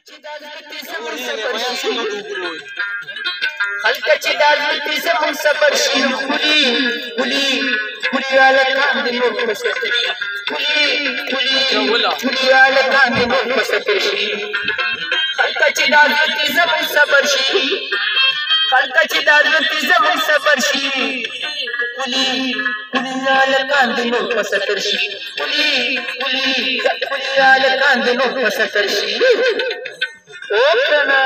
خلقت دازلتی زمون صبر شي کلی علکان دی نور پسر کلی علکان دی نور پسر شي خلقت دازلتی زمون صبر شي خلقت دازلتی زمون صبر شي کلی علکان دی نور پسر شي کلی علکان دی نور پسر شي اوکنا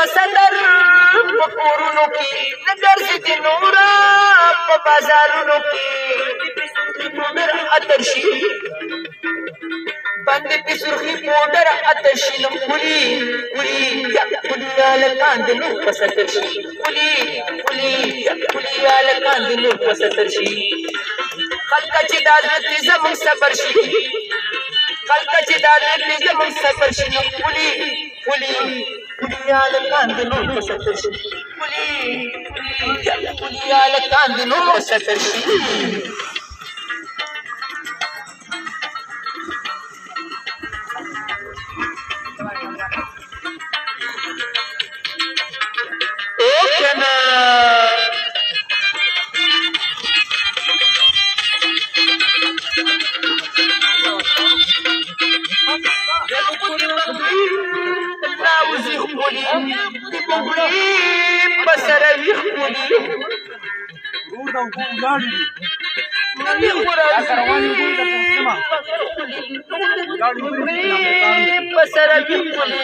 बसदर पकोरों की नगर से दिनोरा बाजारों की पाउडर अतरशी बंदे पे सुर्खी पाउडर अतरशी कुली अलकान दिलो पसतरशी कुली अलकान दिलो पसतरशी खलका चिदारत निज़म सबरशी खलका चिदारत निज़म सबरशी कुली على دنو پسکرشی کلی علکان دنو پسکرشی اوکنا بسر ویخولی بسر ویخولی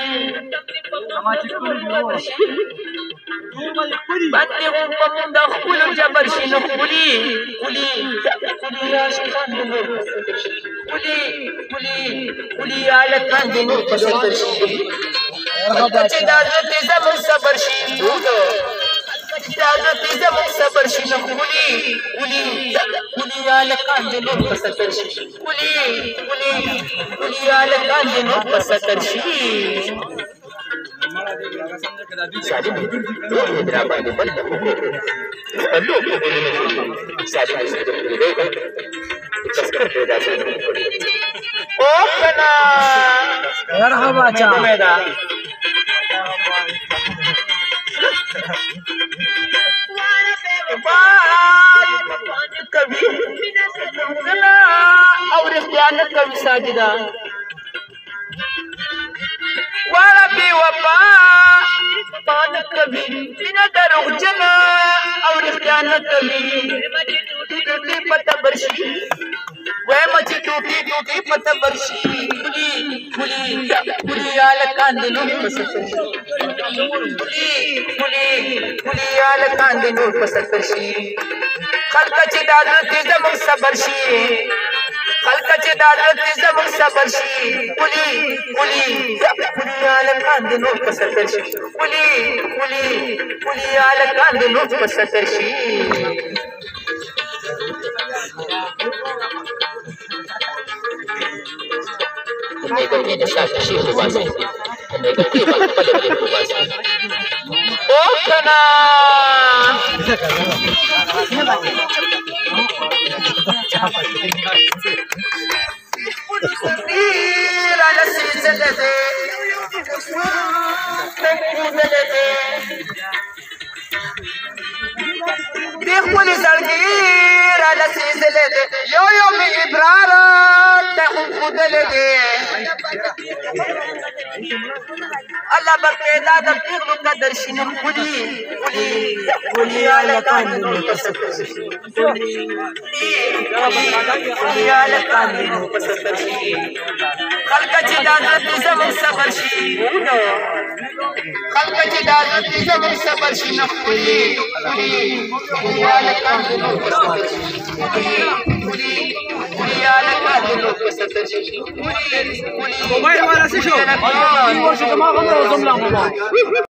بندی غوپا مندا خولو جبرشی نخولی کلی علکان دی نور پسکرشی خلقت دازلتی زمون صبر شي دازلتی زمون صبر شي کلی علکان دی نور پسکر شي کلی علکان دی نور پسکر شي सारी हैदराबाद में बंद बंदों को बोलने लगी सारी तस्कर पैदा से ओ कना मरहबा चा पैदा कभी और इख्तियार कभी साजिदा वाला बेवफा पान कभी बिना दरुग जना और खयानत कभी टूटी पता बरशी वह मची टूटी पता बरशी कुली अलकान दिलो पसकरशी कुली अलकान दिलो पसकरशी खलका दादती जमन सबरशी खलका दादती जमन सबरशी कुली अलकान दिलो पसकरशी कुली अलकान दिलो पसकरशी negatif dasar sih kuasa negatif pada diri kuasa oh kana देखो सड़कीर आला सीजले दे यो में इब्रारा खुद ले दे अल्लाह बकेदा द फिर का दर्शन कुली अलकान कुली अलकान खलका जिदादत जमन सबरशी खलका जिदादत जमन सबरशी कुली अलकान موبایل والا څه شو؟